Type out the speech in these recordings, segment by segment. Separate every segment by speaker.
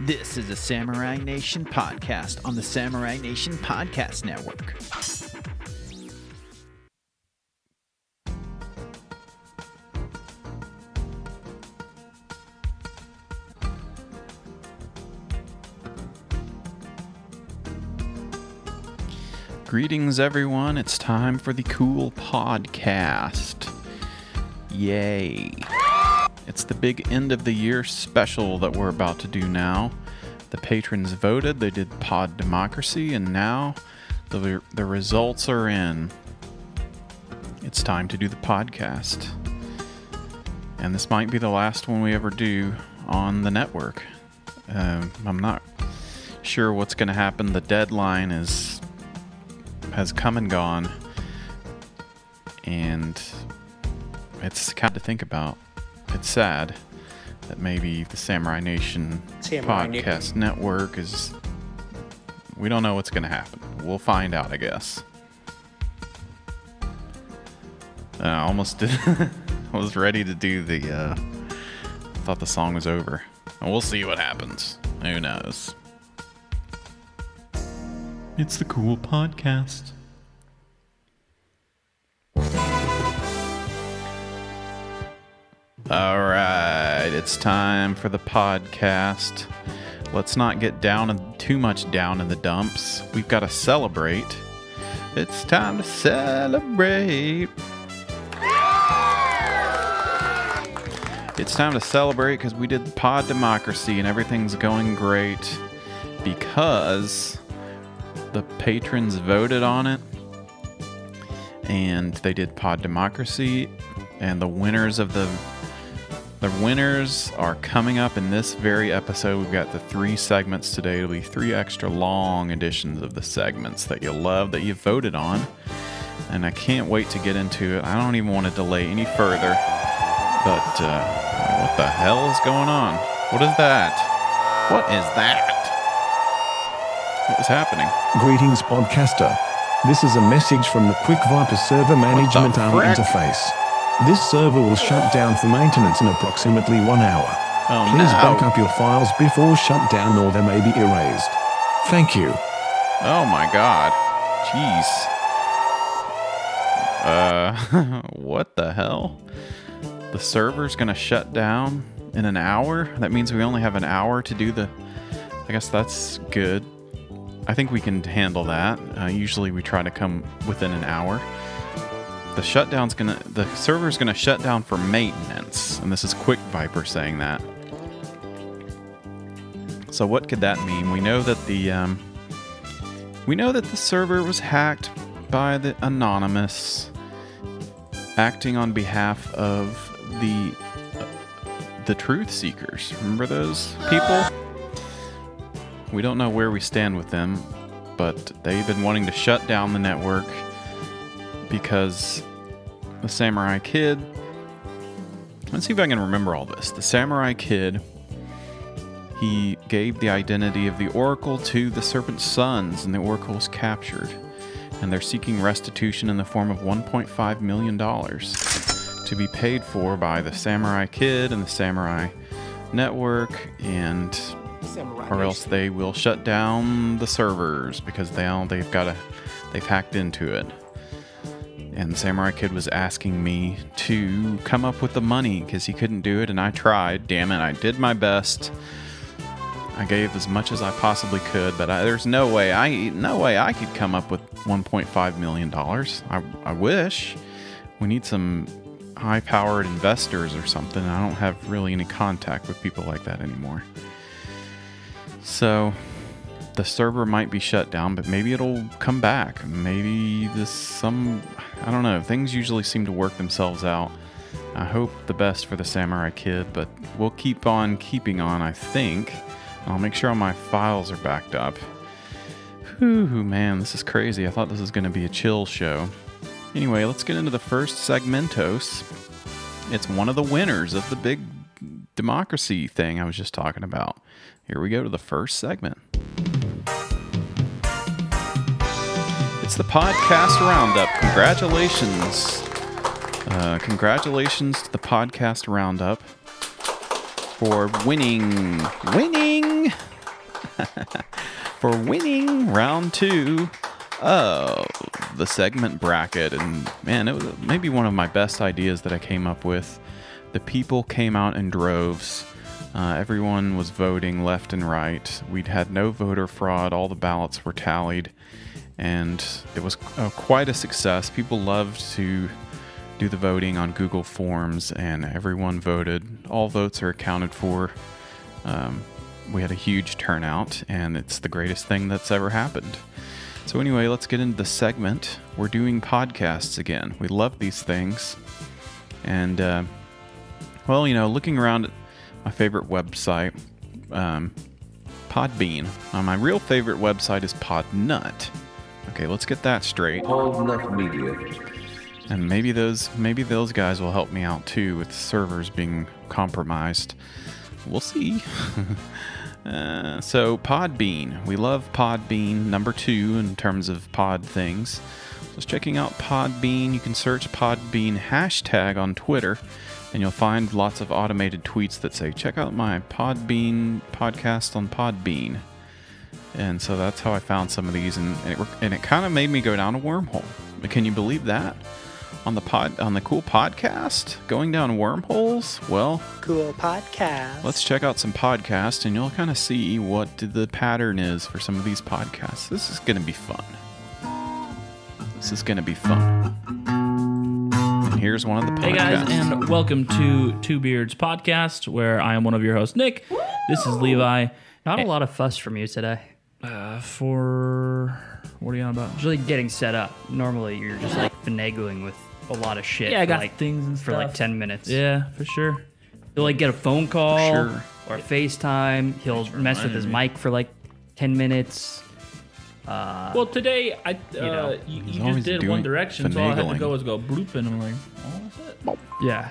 Speaker 1: This is a Samurai Nation podcast on the Samurai Nation Podcast Network. Greetings, everyone. It's time for the Cool Podcast. Yay. It's the big end of the year special that we're about to do now. The patrons voted, they did pod democracy, and now the results are in. It's time to do the podcast. And this might be the last one we ever do on the network. I'm not sure what's going to happen. The deadline has come and gone, and it's kind of to think about. It's sad that maybe the Samurai Nation Podcast Network is... We don't know what's going to happen. We'll find out, I guess. I almost did... I was ready to do the... I thought the song was over. We'll see what happens. Who knows? It's the Cool Podcast. Alright, it's time for the podcast. Let's not get too much down in the dumps. We've got to celebrate. It's time to celebrate. It's time to celebrate because we did the pod democracy and everything's going great because the patrons voted on it, and they did pod democracy, and the winners are coming up in this very episode. We've got the 3 segments today. It'll be 3 extra long editions of the segments that you'll love, that you voted on, and I can't wait to get into it. I don't even want to delay any further, but what the hell is going on? What is that? What is that? What is happening?
Speaker 2: Greetings, podcaster. This is a message from the Quick Viper server management arm interface. This server will shut down for maintenance in approximately 1 hour. Please back up your files before shutdown or they may be erased. Thank you.
Speaker 1: Oh my god. Jeez. What the hell? The server's gonna shut down in an hour? That means we only have an hour to do the... I guess that's good. I think we can handle that. Usually we try to come within an hour. The server's gonna shut down for maintenance, and this is Quick Viper saying that. So what could that mean? We know that the server was hacked by the Anonymous, acting on behalf of the Truth Seekers. Remember those people? We don't know where we stand with them, but they've been wanting to shut down the network because the Samurai Kid... Let's see if I can remember all this. The Samurai Kid, he gave the identity of the Oracle to the Serpent's sons, and the Oracle was captured. And they're seeking restitution in the form of $1.5 million to be paid for by the Samurai Kid and the Samurai Network, and... or else they will shut down the servers because they've hacked into it. And Samurai Kid was asking me to come up with the money because he couldn't do it, and I tried. Damn it, I did my best. I gave as much as I possibly could, but there's no way I could come up with $1.5 million. I wish. We need some high-powered investors or something. I don't have really any contact with people like that anymore. So the server might be shut down, but maybe it'll come back. Maybe I don't know. Things usually seem to work themselves out. I hope the best for the Samurai Kid, but we'll keep on keeping on, I think. I'll make sure all my files are backed up. Whew, man, this is crazy. I thought this was going to be a chill show. Anyway, let's get into the first segmentos. It's one of the winners of the big democracy thing I was just talking about. Here we go to the first segment. It's the podcast roundup. Congratulations. Congratulations to the podcast roundup for winning for winning round 2 of the segment bracket. And man, it was maybe one of my best ideas that I came up with. The people came out in droves. Everyone was voting left and right. We'd had no voter fraud. All the ballots were tallied. And it was quite a success. People loved to do the voting on Google Forms, and everyone voted. All votes are accounted for. We had a huge turnout, and it's the greatest thing that's ever happened. So anyway, let's get into the segment. We're doing podcasts again. We love these things. And, well, you know, looking around at my favorite website, Podbean. My real favorite website is Podnut. Okay, let's get that straight.
Speaker 3: Podnut Media.
Speaker 1: And maybe those guys will help me out too with servers being compromised. We'll see. So Podbean. We love Podbean. Number 2 in terms of pod things. Just checking out Podbean. You can search Podbean hashtag on Twitter, and you'll find lots of automated tweets that say, check out my Podbean podcast on Podbean. And so that's how I found some of these, and it kind of made me go down a wormhole. Can you believe that? On the cool podcast, going down wormholes? Well,
Speaker 4: cool podcast.
Speaker 1: Let's check out some podcasts, and you'll kind of see what the pattern is for some of these podcasts. This is going to be fun. And here's one of the podcasts.
Speaker 5: Hey guys, and welcome to Two Beards Podcast, where I am one of your hosts, Nick. This is Levi.
Speaker 4: Not a lot of fuss from you today.
Speaker 5: For what are you on about?
Speaker 4: It's really getting set up. Normally, you're just like finagling with a lot of shit.
Speaker 5: Yeah, I got
Speaker 4: like,
Speaker 5: things and
Speaker 4: for
Speaker 5: stuff.
Speaker 4: like 10 minutes.
Speaker 5: Yeah, for sure.
Speaker 4: He'll like get a phone call
Speaker 1: Sure.
Speaker 4: or a FaceTime. He'll mess with his mic for like 10 minutes.
Speaker 5: Well, today you
Speaker 1: He's
Speaker 5: just
Speaker 1: always
Speaker 5: did
Speaker 1: doing
Speaker 5: One Direction, so all I had to
Speaker 1: finagling.
Speaker 5: go was go bloop, and I'm like, oh, that's it.
Speaker 4: Yeah.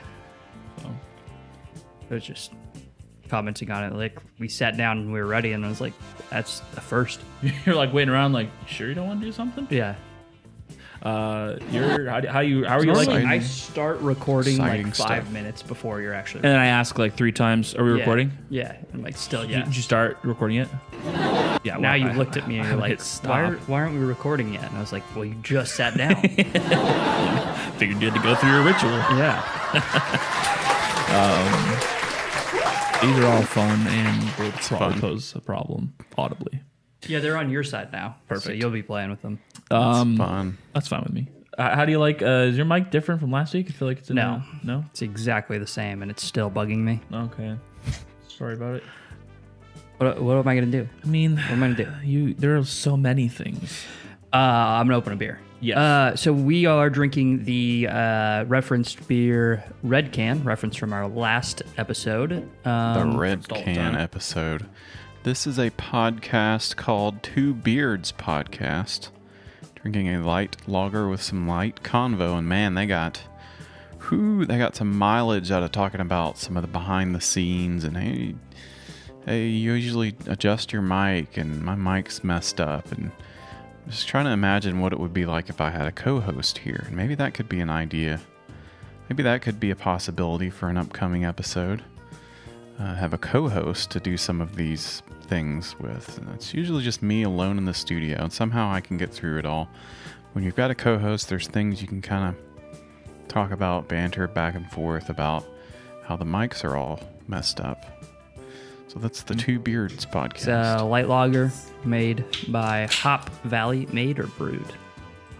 Speaker 5: So.
Speaker 4: It was just commenting on it. Like, we sat down and we were ready, and I was like, that's a first.
Speaker 5: You're like waiting around, like, you sure you don't want to do something?
Speaker 4: Yeah.
Speaker 5: How are you
Speaker 4: Normally,
Speaker 5: like?
Speaker 4: I start recording
Speaker 1: Exciting
Speaker 4: like 5
Speaker 1: stuff.
Speaker 4: minutes before you're actually.
Speaker 5: And then I ask like 3 times, are we
Speaker 4: Yeah.
Speaker 5: recording?
Speaker 4: Yeah. I'm like, still,
Speaker 5: Did
Speaker 4: yeah.
Speaker 5: you start recording it? Yeah.
Speaker 4: Now
Speaker 5: well,
Speaker 4: you
Speaker 5: I-
Speaker 4: looked at me and
Speaker 5: I
Speaker 4: you're
Speaker 5: hit
Speaker 4: like,
Speaker 5: stop.
Speaker 4: why aren't we recording yet? And I was like, well, you just sat down.
Speaker 5: Figured you had to go through your ritual.
Speaker 4: Yeah.
Speaker 5: These are all fun and will probably
Speaker 1: fun.
Speaker 5: pose a problem audibly.
Speaker 4: Yeah, they're on your side now. So
Speaker 5: Perfect.
Speaker 4: you'll be playing with them.
Speaker 1: Fun.
Speaker 5: That's fine with me. How do you like? Is your mic different from last week? I feel like it's a
Speaker 4: No.
Speaker 5: No.
Speaker 4: It's exactly the same, and it's still bugging me.
Speaker 5: Okay. Sorry about it.
Speaker 4: What am I going to do?
Speaker 5: I mean,
Speaker 4: What am I going to do?
Speaker 5: there are so many things.
Speaker 4: I'm going to open a beer.
Speaker 5: Yes.
Speaker 4: So we are drinking the referenced beer Red Can, reference from our last episode.
Speaker 1: The Red
Speaker 5: all the
Speaker 1: Can
Speaker 5: time.
Speaker 1: episode. This is a podcast called Two Beards Podcast. Drinking a light lager with some light convo, and man, they got some mileage out of talking about some of the behind the scenes. And hey, you usually adjust your mic, and my mic's messed up, and I'm just trying to imagine what it would be like if I had a co-host here. And maybe that could be an idea. Maybe that could be a possibility for an upcoming episode. Have a co-host to do some of these things with. And it's usually just me alone in the studio, and somehow I can get through it all. When you've got a co-host, there's things you can kind of talk about, banter back and forth about how the mics are all messed up. So that's the Two Beards podcast.
Speaker 4: It's a light lager made by Hop Valley, made or brewed.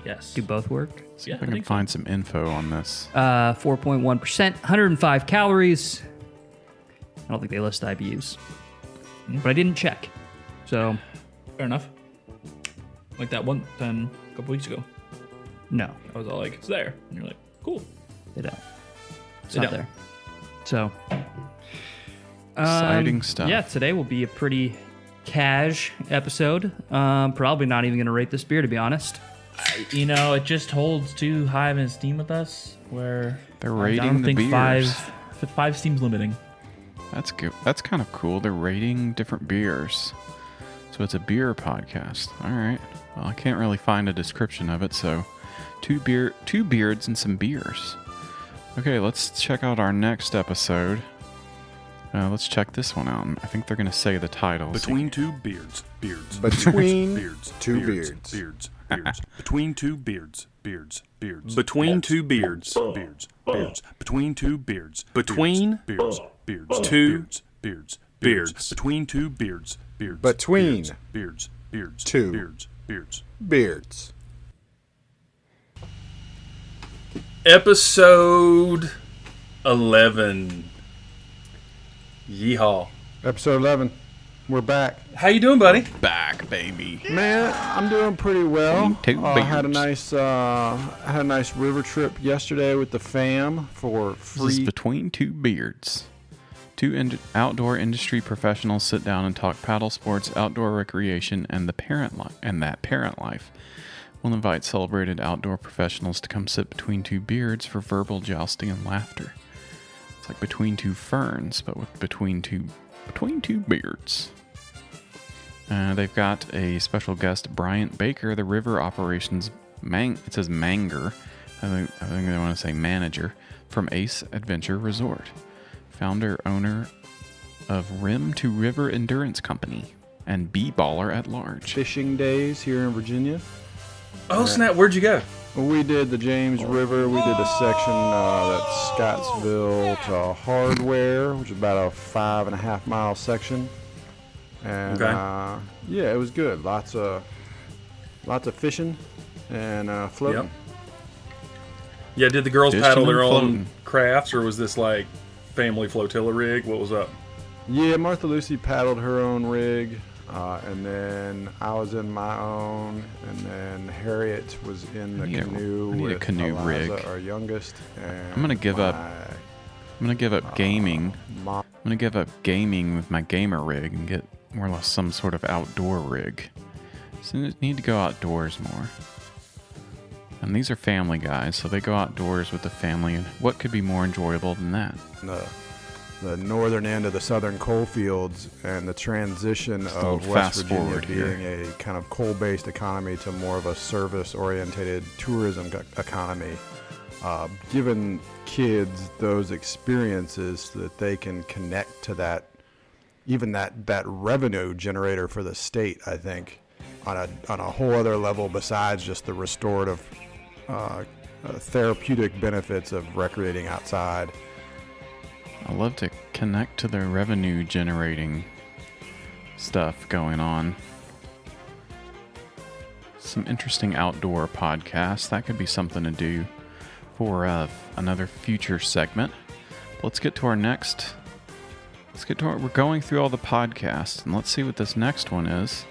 Speaker 5: Yes.
Speaker 4: Do both work?
Speaker 1: See if
Speaker 5: yeah,
Speaker 1: I
Speaker 5: I
Speaker 1: can
Speaker 5: think so.
Speaker 1: find some info on this.
Speaker 4: 4.1%, 105 calories. I don't think they list IBUs, but I didn't check. So,
Speaker 5: Fair enough. Like that one time a couple weeks ago.
Speaker 4: no,
Speaker 5: I was all like, it's there. And you're like, cool.
Speaker 4: they don't. It's
Speaker 5: They
Speaker 4: not
Speaker 5: don't.
Speaker 4: there. So,
Speaker 1: Exciting stuff.
Speaker 4: Yeah, today will be a pretty cash episode. Probably not even going to rate this beer, to be honest.
Speaker 5: You know, it just holds too high of an esteem with us where
Speaker 1: They're
Speaker 5: I
Speaker 1: rating
Speaker 5: don't
Speaker 1: the
Speaker 5: think
Speaker 1: beers.
Speaker 5: five seems limiting.
Speaker 1: That's good. That's kind of cool. They're rating different beers. So it's a beer podcast. All right. Well, I can't really find a description of it, so two beards and some beers. Okay, let's check out our next episode. Let's check this one out. I think they're going to say the titles.
Speaker 3: Between two beards.
Speaker 6: Between
Speaker 3: beards.
Speaker 6: two
Speaker 3: beards.
Speaker 6: beards.
Speaker 3: Beards. Beards. Between two beards. Beards. Beards. Between two beards. Beards. Beards. Between two beards. Between beards. Beards. Two beards. Beards. Between two beards. Beards.
Speaker 6: Between
Speaker 3: beards. Beards.
Speaker 6: two
Speaker 3: beards. Beards.
Speaker 6: beards.
Speaker 3: Episode 11. Yeehaw.
Speaker 6: Episode 11. We're back.
Speaker 3: How you doing, buddy?
Speaker 1: Back, baby.
Speaker 6: Man, I'm doing pretty well.
Speaker 1: Two
Speaker 6: Had a
Speaker 1: beards.
Speaker 6: nice river trip yesterday with the fam for
Speaker 1: This is
Speaker 6: free.
Speaker 1: Between Two Beards. Two outdoor industry professionals sit down and talk paddle sports, outdoor recreation, and the parent life. We'll invite celebrated outdoor professionals to come sit between two beards for verbal jousting and laughter. It's like Between Two Ferns, but with between two beards. They've got a special guest, Bryant Baker, the river operations it says manger. I think they want to say manager from Ace Adventure Resort, founder owner of Rim to River Endurance Company, and B-baller at large.
Speaker 6: Fishing days here in Virginia.
Speaker 3: Oh, snap. Where'd you go?
Speaker 6: We did the James River. We did a section that's Scottsville to Hardware, which is about a 5.5 mile section. And yeah, it was good. Lots of fishing and floating.
Speaker 3: Yep. Yeah, did the girls
Speaker 1: Fishing
Speaker 3: paddle their
Speaker 1: and
Speaker 3: own
Speaker 1: floating.
Speaker 3: crafts, or was this like family flotilla rig? What was up?
Speaker 6: Yeah, Martha Lucy paddled her own rig, and then I was in my own, and then Harriet was in the canoe
Speaker 1: I need a
Speaker 6: with
Speaker 1: canoe
Speaker 6: Eliza,
Speaker 1: rig.
Speaker 6: our youngest. And
Speaker 1: I'm gonna give up gaming.
Speaker 6: Mom.
Speaker 1: I'm gonna give up gaming with my gamer rig and get more or less some sort of outdoor rig. So I need to go outdoors more. And these are family guys, so they go outdoors with the family, and what could be more enjoyable than that?
Speaker 6: The northern end of the southern coal fields and the transition
Speaker 1: Just a
Speaker 6: of
Speaker 1: little
Speaker 6: West
Speaker 1: fast
Speaker 6: Virginia
Speaker 1: forward
Speaker 6: being
Speaker 1: here.
Speaker 6: a kind of coal-based economy to more of a service-oriented tourism economy, giving kids those experiences so that they can connect to that, even that revenue generator for the state, I think, on a whole other level besides just the restorative therapeutic benefits of recreating outside.
Speaker 1: I love to connect to the revenue generating stuff going on. Some interesting outdoor podcasts. That could be something to do for another future segment. Let's get to our next. We're going through all the podcasts, and let's see what this next one is.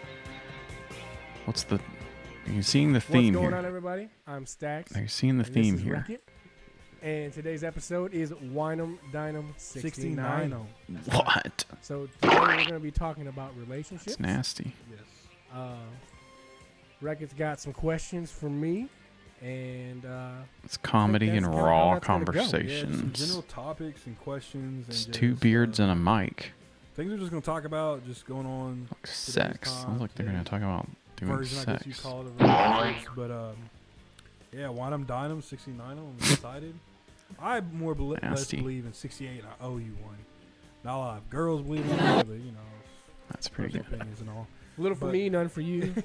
Speaker 1: Are you seeing the theme
Speaker 7: What's going
Speaker 1: here?
Speaker 7: on, everybody? I'm Stax.
Speaker 1: Are you seeing the
Speaker 7: and
Speaker 1: theme
Speaker 7: this is
Speaker 1: here?
Speaker 7: Rickett. And today's episode is Winem Dinem 69.
Speaker 1: What?
Speaker 7: So today we're going to be talking about relationships.
Speaker 1: It's nasty.
Speaker 7: Yes. Reckitt's got some questions for me, and
Speaker 1: It's comedy
Speaker 7: that's
Speaker 1: and
Speaker 7: kinda how
Speaker 1: raw
Speaker 7: that's gonna go. Yeah,
Speaker 8: Some
Speaker 1: conversations.
Speaker 8: general topics and questions.
Speaker 1: It's
Speaker 8: and
Speaker 1: two
Speaker 8: just,
Speaker 1: beards and a mic.
Speaker 8: things we're just going to talk about, just going on.
Speaker 1: Like sex.
Speaker 8: time,
Speaker 1: Sounds like they're going to talk about doing
Speaker 8: Version, I guess you
Speaker 1: sex.
Speaker 8: call it, of relationships. But yeah, Winem Dinem 69. I'm excited. I more less
Speaker 1: Nasty.
Speaker 8: believe in 68. I owe you one. Not a lot of girls believe in it, but you know,
Speaker 1: That's pretty
Speaker 8: personal
Speaker 1: good.
Speaker 8: opinions and all.
Speaker 7: little for
Speaker 8: But-
Speaker 7: me, none for you.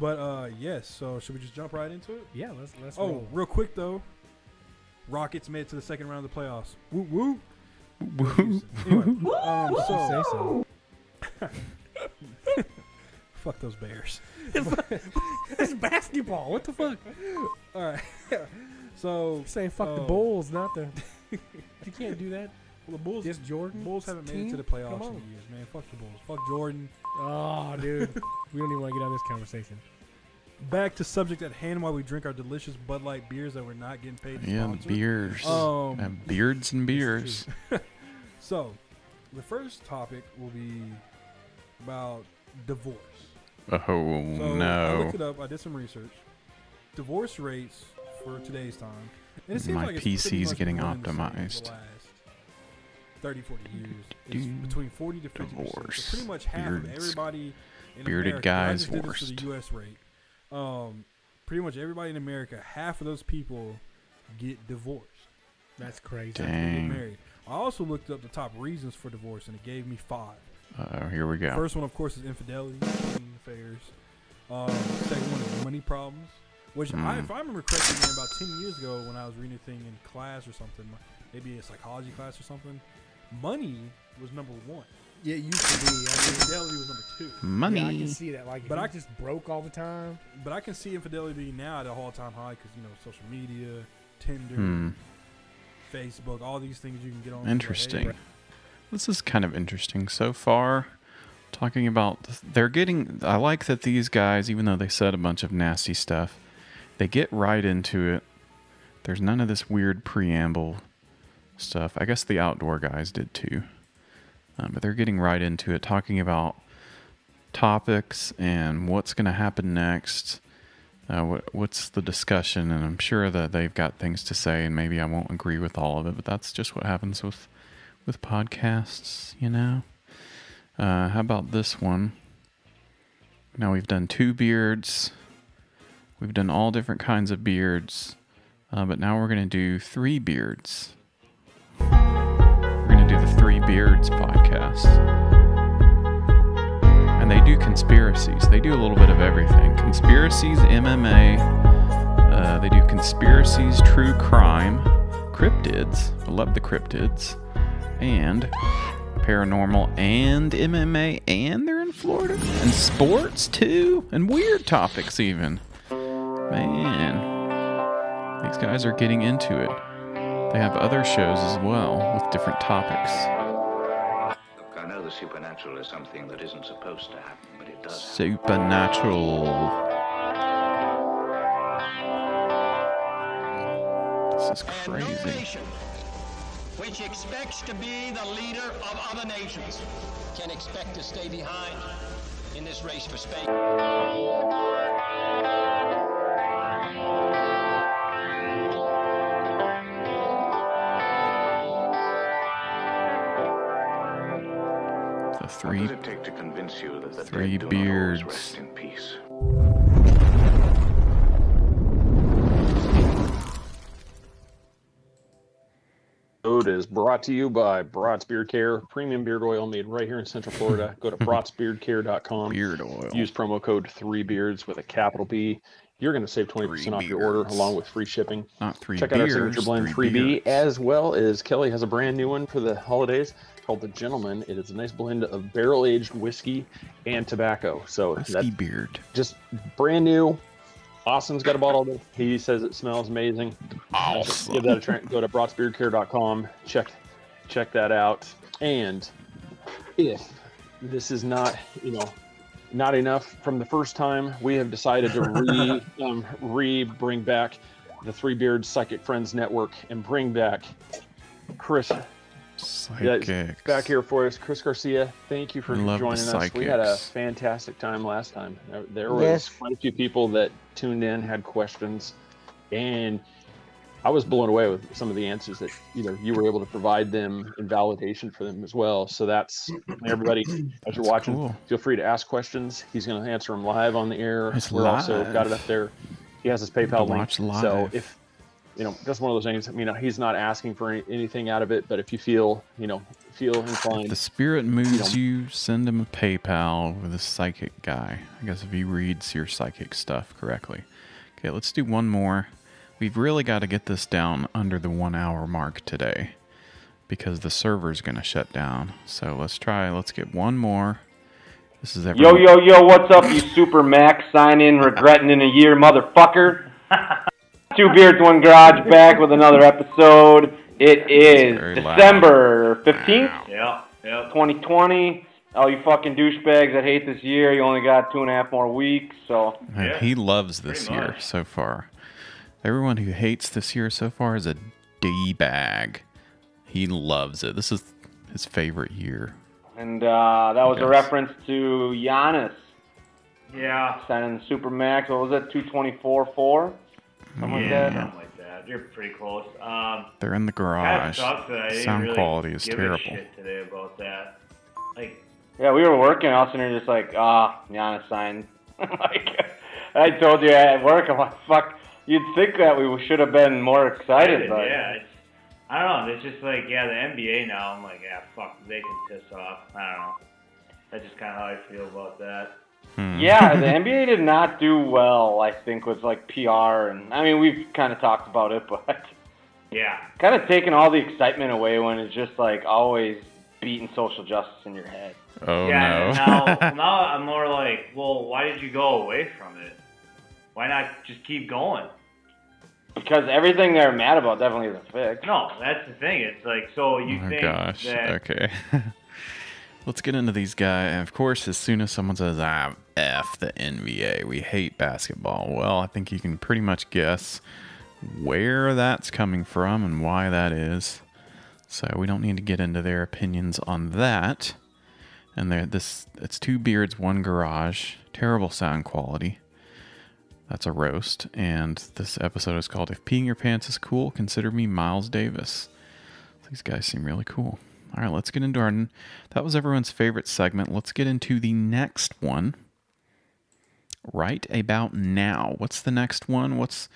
Speaker 8: But yes, so should we just jump right into it?
Speaker 7: Yeah, let's
Speaker 8: Oh,
Speaker 7: roll.
Speaker 8: real quick though, Rockets made it to the second round of the playoffs. Woo woo.
Speaker 1: Woo.
Speaker 8: Anyway,
Speaker 7: You say so.
Speaker 8: fuck those Bears.
Speaker 7: It's basketball. What the fuck?
Speaker 8: All right. So
Speaker 7: You're saying fuck the
Speaker 8: Oh.
Speaker 7: Bulls, not the. You can't do that.
Speaker 8: well, the Bulls.
Speaker 7: Just Jordan.
Speaker 8: Bulls haven't made
Speaker 7: team?
Speaker 8: it to the playoffs
Speaker 7: Come
Speaker 8: in
Speaker 7: on.
Speaker 8: years, man. Fuck the Bulls. Fuck Jordan.
Speaker 7: Oh, dude. We don't even want to get on this conversation.
Speaker 8: Back to subject at hand while we drink our delicious Bud Light beers that we're not getting paid to
Speaker 1: Yeah, the
Speaker 8: sponsor.
Speaker 1: beers. Beards and beers.
Speaker 8: So, the first topic will be about divorce.
Speaker 1: Oh,
Speaker 8: So I
Speaker 1: no.
Speaker 8: looked it up. I did some research. Divorce rates for today's time. And it seems
Speaker 1: My
Speaker 8: like it's
Speaker 1: PC's
Speaker 8: pretty much
Speaker 1: getting
Speaker 8: been running the same for
Speaker 1: optimized.
Speaker 8: the last 30, 40 years. It's
Speaker 1: Dude,
Speaker 8: between 40 to 50%.
Speaker 1: divorce.
Speaker 8: So pretty much half of
Speaker 1: Beards.
Speaker 8: everybody in
Speaker 1: Bearded
Speaker 8: America. I
Speaker 1: guys
Speaker 8: just did this for
Speaker 1: worst.
Speaker 8: the U.S. rate. Pretty much everybody in America, half of those people get divorced.
Speaker 7: That's crazy.
Speaker 1: Dang.
Speaker 8: Get married. I also looked up the top reasons for divorce, and it gave me 5.
Speaker 1: Here we go.
Speaker 8: First one, of course, is infidelity, cheating affairs. Second one is money problems, which if I remember correctly, man, about 10 years ago when I was reading a thing in class or something, maybe a psychology class or something, money was number 1.
Speaker 7: Yeah, it used to be.
Speaker 8: Infidelity was number 2.
Speaker 1: Money.
Speaker 7: Yeah, I can see that. Like, but I just broke all the time.
Speaker 8: But I can see infidelity now at an all-time high because, social media, Tinder, Facebook, all these things you can get on.
Speaker 1: Interesting. This is kind of interesting so far. Talking about, I like that these guys, even though they said a bunch of nasty stuff, they get right into it. There's none of this weird preamble stuff. I guess the outdoor guys did too. But they're getting right into it, talking about topics and what's going to happen next. What's the discussion? And I'm sure that they've got things to say, and maybe I won't agree with all of it, but that's just what happens with podcasts, How about this one? Now we've done 2 beards. We've done all different kinds of beards. But now we're going to do 3 beards. We're going to do the 3 Beards podcast. And they do conspiracies. They do a little bit of everything. Conspiracies, MMA. They do conspiracies, true crime, cryptids. I love the cryptids. And paranormal and MMA. And they're in Florida. And sports, too. And weird topics, even. Man. These guys are getting into it. They have other shows as well with different topics.
Speaker 9: Look, I know the supernatural is something that isn't supposed to happen, but it does.
Speaker 1: Supernatural. This is crazy.
Speaker 10: Which expects to be the leader of other nations can expect to stay behind in this race for space.
Speaker 9: What does it take to convince you that the
Speaker 1: 3
Speaker 9: dead do not
Speaker 1: Beards.
Speaker 9: always rest in peace?
Speaker 11: Episode is brought to you by Bratz Beard Care, premium beard oil made right here in Central Florida. Go to bratzbeardcare.com.
Speaker 1: Beard oil.
Speaker 11: Use promo code 3Beards with a capital B. You're going to save 20% off your order along with free shipping.
Speaker 1: Not 3
Speaker 11: Check out our signature blend
Speaker 1: 3
Speaker 11: 3B,
Speaker 1: beards.
Speaker 11: as well as Kelly has a brand new one for the holidays called the Gentleman. It is a nice blend of barrel-aged whiskey and tobacco. So
Speaker 1: Whiskey beard.
Speaker 11: Just brand new. Austin's got a bottle of it. He says it smells amazing.
Speaker 1: Awesome.
Speaker 11: Give that a try. Go to bratzbeardcare.com. Check that out. And if this is not, not enough from the first time, we have decided to bring back the 3 Beards Psychic Friends Network and bring back Chris.
Speaker 1: Psychics.
Speaker 11: Back here for us, Chris Garcia. Thank you for
Speaker 1: Love the
Speaker 11: joining us. We had a
Speaker 1: psychics.
Speaker 11: fantastic time last time. There was quite a few people that tuned in, had questions, and I was blown away with some of the answers that you were able to provide them and validation for them as well. So that's everybody as you're watching.
Speaker 1: Cool.
Speaker 11: Feel free to ask questions. He's going to answer them live on the air.
Speaker 1: It's
Speaker 11: We're also got it
Speaker 1: live.
Speaker 11: up there. He has his PayPal link.
Speaker 1: Watch live.
Speaker 11: So if that's one of those things. He's not asking for anything out of it, but if you feel inclined,
Speaker 1: If the spirit moves you, send him a PayPal with a psychic guy. I guess if he reads your psychic stuff correctly. Okay, let's do one more. We've really got to get this down under the 1 hour mark today because the server's going to shut down. So let's get one more. This is
Speaker 12: Yo, what's up, you Super Max sign-in regretting in a year, motherfucker? 2 Beards, 1 Garage back with another episode. It is December 15th, 2020. All you fucking douchebags that hate this year, you only got 2.5 more weeks, so...
Speaker 1: And he loves this year so far. Everyone who hates this year so far is a D-bag. He loves it. This is his favorite year.
Speaker 12: And that was a reference to Giannis. Yeah. Signing the Super Max. What was that, 224.4? Something like that?
Speaker 13: Something like that. You're pretty close.
Speaker 1: They're in the garage.
Speaker 13: Sucks that I didn't
Speaker 1: Sound
Speaker 13: really
Speaker 1: quality is
Speaker 13: give
Speaker 1: terrible.
Speaker 13: A shit today about that.
Speaker 12: Yeah, we were working. All of a sudden, you're just like, Giannis signed. I told you at work, I'm like, fuck. You'd think that we should have been more excited, but
Speaker 13: yeah, I don't know. It's just like, yeah, the NBA now, I'm like, yeah, fuck, they can piss off. I don't know. That's just kind of how I feel about that.
Speaker 12: Yeah, the NBA did not do well, I think, with like PR. And I mean, we've kind of talked about it, but
Speaker 13: yeah,
Speaker 12: kind of taking all the excitement away when it's just like always beating social justice in your head.
Speaker 1: Oh,
Speaker 13: yeah,
Speaker 1: no.
Speaker 13: now I'm more like, well, why did you go away from it? Why not just keep going?
Speaker 12: Because everything they're mad about definitely isn't fixed.
Speaker 13: No, that's the thing. It's like, so you think
Speaker 1: Gosh.
Speaker 13: that...
Speaker 1: Okay. Let's get into these guys. And of course, as soon as someone says, F the NBA, we hate basketball, well, I think you can pretty much guess where that's coming from and why that is. So we don't need to get into their opinions on that. And it's 2 beards, 1 garage. Terrible sound quality. That's a roast. And this episode is called If Peeing Your Pants is Cool, Consider Me Miles Davis. These guys seem really cool. All right, let's get into that was everyone's favorite segment. Let's get into the next one. Right about now. What's the next one? Let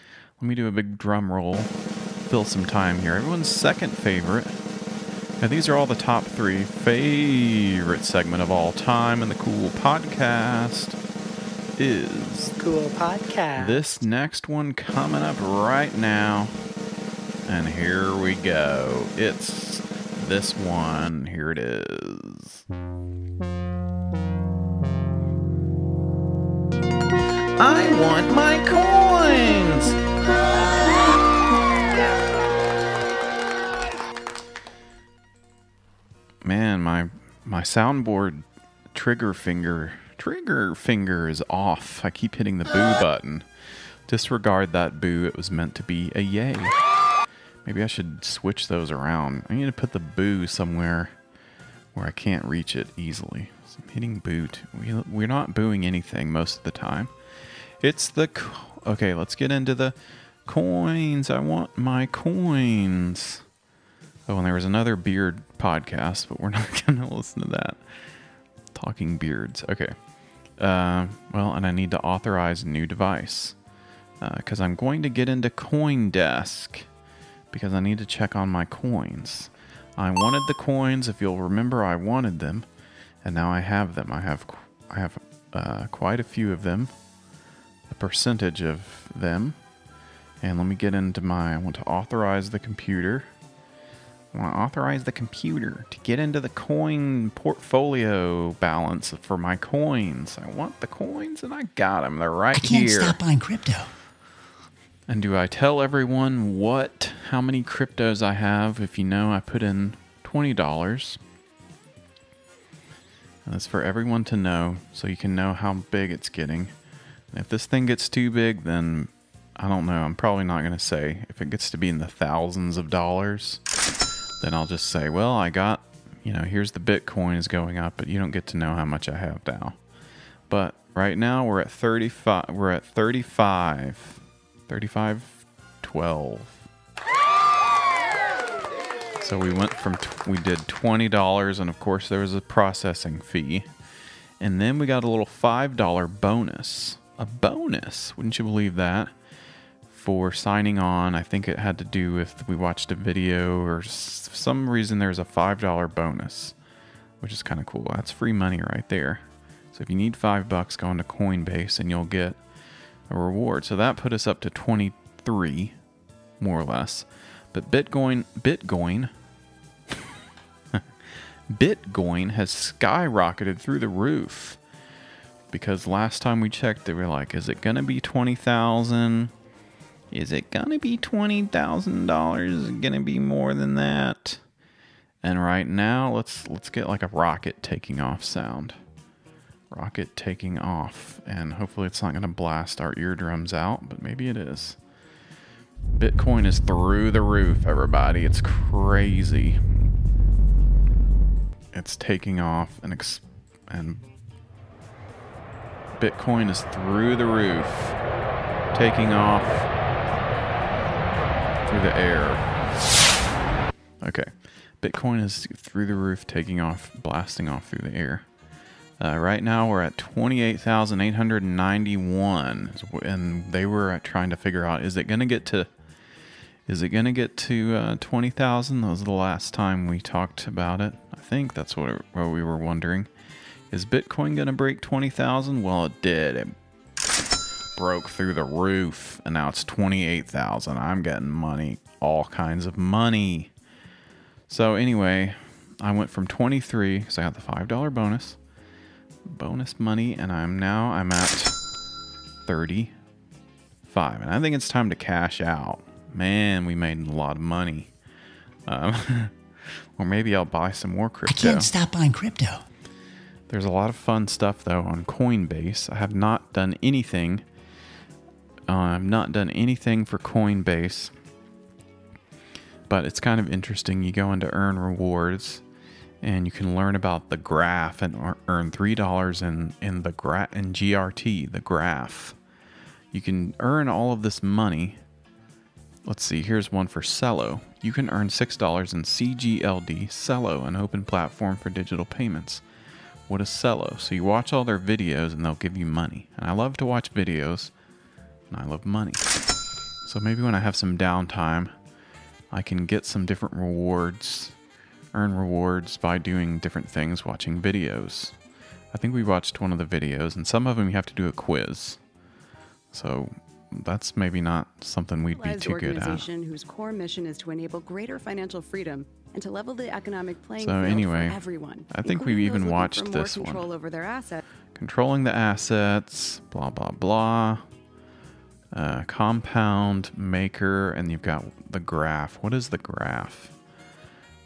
Speaker 1: me do a big drum roll. Fill some time here. Everyone's second favorite. Now, these are all the top 3 favorite segment of all time in the Cool Podcast is...
Speaker 14: Cool Podcast.
Speaker 1: This next one coming up right now. And here we go. It's this one. Here it is.
Speaker 14: I want my coins!
Speaker 1: Man, my soundboard trigger finger is off. I keep hitting the boo button. Disregard that boo. It was meant to be a yay. Maybe I should switch those around. I need to put the boo somewhere where I can't reach it easily. So I'm hitting boot. We're not booing anything most of the time. It's the... Okay, let's get into the coins. I want my coins. Oh, and there was another beard podcast, but we're not going to listen to that. Talking beards. Okay. Well, and I need to authorize a new device. Because I'm going to get into CoinDesk. Because I need to check on my coins. I wanted the coins. If you'll remember, I wanted them. And now I have them. I have quite a few of them. A percentage of them. And let me get into I want to authorize the computer. I want to authorize the computer to get into the coin portfolio balance for my coins. I want the coins and I got them. They're right here.
Speaker 14: I can't stop buying crypto.
Speaker 1: And do I tell everyone how many cryptos I have? If you know, I put in $20. And that's for everyone to know, so you can know how big it's getting. And if this thing gets too big, then I don't know. I'm probably not going to say. If it gets to be in the thousands of dollars, then I'll just say, well, I got, here's the Bitcoin is going up, but you don't get to know how much I have now. But right now we're at 35. We're at 35.12. So we went from, we did $20, and of course there was a processing fee. And then we got a little $5 bonus. A bonus, wouldn't you believe that? For signing on. I think it had to do with we watched a video or some reason there's a $5 bonus, which is kind of cool. That's free money right there. So if you need $5, go into Coinbase and you'll get a reward. So that put us up to 23, more or less. But Bitcoin has skyrocketed through the roof. Because last time we checked, they were like, is it going to be 20,000? Is it going to be $20,000? Is it going to be more than that? And right now, let's get like a rocket taking off sound. Rocket taking off. And hopefully it's not going to blast our eardrums out, but maybe it is. Bitcoin is through the roof, everybody. It's crazy. It's taking off and Bitcoin is through the roof, taking off through the air. Okay, Bitcoin is through the roof, taking off, blasting off through the air. Right now we're at 28,891, and they were trying to figure out, is it going to get to Is it going to get to 20,000? That was the last time we talked about it. I think that's what we were wondering. Is Bitcoin going to break 20,000? Well, it did. It broke through the roof, and now it's 28,000. I'm getting money, all kinds of money. So anyway, I went from 23 because I got the $5 bonus money, and I'm at 35, and I think it's time to cash out. Man, we made a lot of money. Or maybe I'll buy some more crypto.
Speaker 14: I can't stop buying crypto.
Speaker 1: There's a lot of fun stuff though on Coinbase. I have not done anything. I've not done anything for Coinbase, but it's kind of interesting. You go into earn rewards, and you can learn about the graph and earn $3 in GRT, the graph. You can earn all of this money. Let's see, here's one for Cello. You can earn $6 in CGLD, Cello, an open platform for digital payments. What is Cello? So you watch all their videos and they'll give you money. And I love to watch videos, and I love money. So maybe when I have some downtime, I can get some different rewards, earn rewards by doing different things, watching videos. I think we watched one of the videos, and some of them you have to do a quiz. So that's maybe not something we'd be too good at.
Speaker 15: Organization whose core mission is to enable greater financial freedom and to level the economic playing
Speaker 1: So
Speaker 15: field
Speaker 1: anyway,
Speaker 15: for everyone.
Speaker 1: I think we've even watched this
Speaker 15: control
Speaker 1: one.
Speaker 15: over their assets.
Speaker 1: Controlling the assets, blah, blah, blah. Compound, maker, and you've got the graph. What is the graph?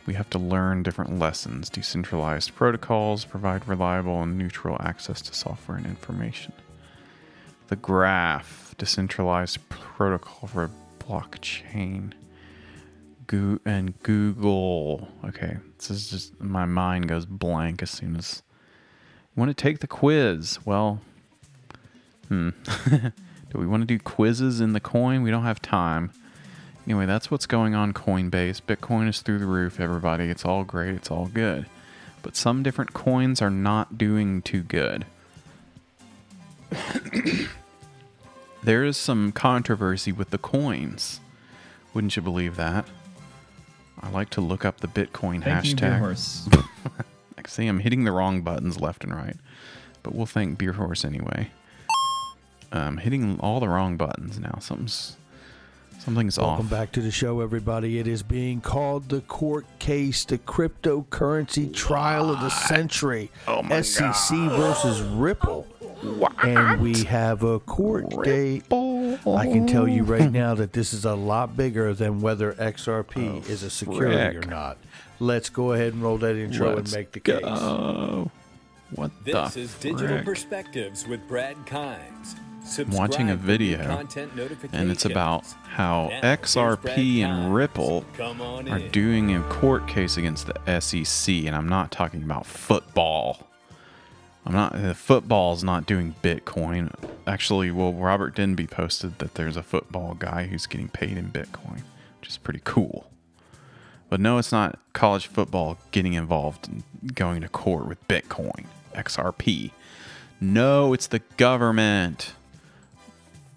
Speaker 1: We have to learn different lessons. Decentralized protocols provide reliable and neutral access to software and information. The graph, decentralized protocol for blockchain. And Google. Okay, this is just, my mind goes blank as soon as... You want to take the quiz? Well, do we want to do quizzes in the coin? We don't have time. Anyway, that's what's going on Coinbase. Bitcoin is through the roof, everybody. It's all great. It's all good. But some different coins are not doing too good. There is some controversy with the coins. Wouldn't you believe that? I like to look up the Bitcoin
Speaker 4: Thank you, Beer
Speaker 1: hashtag.
Speaker 4: Horse.
Speaker 1: I see I'm hitting the wrong buttons left and right. But we'll thank Beer Horse anyway. Hitting all the wrong buttons now. Something's off.
Speaker 16: Welcome back to the show, everybody. It is being called the court case, the cryptocurrency trial of the century.
Speaker 1: Oh my
Speaker 16: SEC versus Ripple. And we have a court date. I can tell you right now that this is a lot bigger than whether XRP is a security or not. Let's go ahead and roll that intro and make the case.
Speaker 1: What
Speaker 17: this
Speaker 1: the
Speaker 17: is Digital
Speaker 1: frick?
Speaker 17: Perspectives with Brad Kimes.
Speaker 1: I'm watching a video, and it's about how XRP and Ripple are doing a court case against the SEC, and I'm not talking about football. Football's not doing Bitcoin. Actually, well, Robert Denby posted that there's a football guy who's getting paid in Bitcoin, which is pretty cool. But no, it's not college football getting involved in going to court with Bitcoin, XRP. No, it's the government.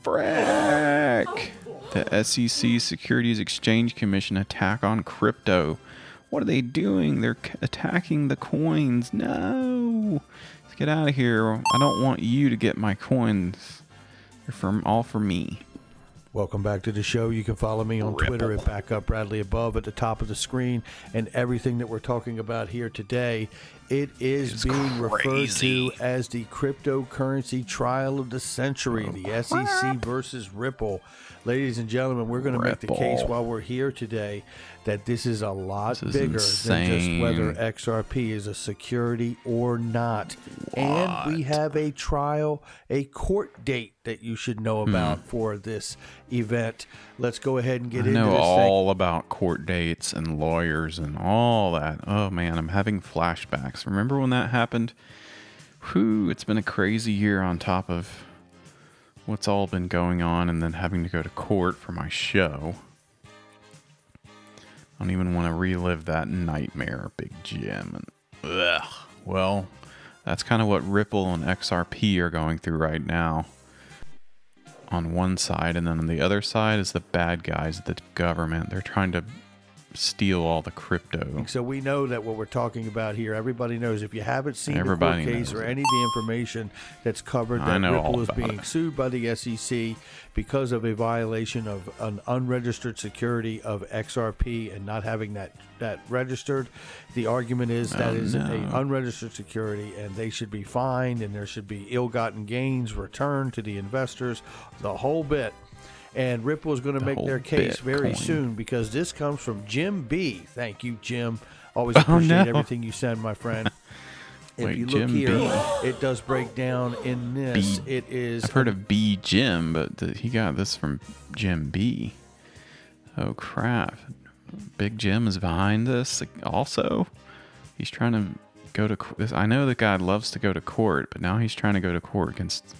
Speaker 1: Frick! The SEC Securities Exchange Commission attack on crypto. What are they doing? They're attacking the coins. No! Let's get out of here. I don't want you to get my coins. They're all for me.
Speaker 16: Welcome back to the show. You can follow me on Twitter at @BackupBradleyAbove at the top of the screen. And everything that we're talking about here today, it is being referred to as the cryptocurrency trial of the century, the SEC versus Ripple. Ladies and gentlemen, we're going to make the case while we're here today that this is a lot bigger than just whether XRP is a security or not. And we have a trial, a court date that you should know about for this event. Let's go ahead and get into this
Speaker 1: I know
Speaker 16: thing.
Speaker 1: all about court dates and lawyers and all that. Oh man, I'm having flashbacks. Remember when that happened? Whew, it's been a crazy year on top of what's all been going on, and then having to go to court for my show. I don't even want to relive that nightmare, Big Jim. And, ugh. Well, that's kind of what Ripple and XRP are going through right now. on one side, and then on the other side is the bad guys, the government. They're trying to steal all the crypto.
Speaker 16: So we know that what we're talking about here, everybody knows. If you haven't seen
Speaker 1: Everybody
Speaker 16: the court case
Speaker 1: knows
Speaker 16: or
Speaker 1: it.
Speaker 16: any of the information that's covered,
Speaker 1: I
Speaker 16: that
Speaker 1: know
Speaker 16: Ripple
Speaker 1: all
Speaker 16: is
Speaker 1: about
Speaker 16: being
Speaker 1: it.
Speaker 16: sued by the SEC because of a violation of an unregistered security of XRP and not having that registered. The argument is that is an unregistered security, and they should be fined, and there should be ill-gotten gains returned to the investors, the whole bit. And Ripple is going to make their case very soon, because this comes from Jim B. Thank you, Jim. Always appreciate everything you send, my friend. If
Speaker 1: Wait,
Speaker 16: you look
Speaker 1: Jim
Speaker 16: here,
Speaker 1: B.
Speaker 16: it does break down in this. It is.
Speaker 1: I've heard of B. Jim, but he got this from Jim B. Oh, crap. Big Jim is behind this also. He's trying to go to this. I know the guy loves to go to court, but now he's trying to go to court against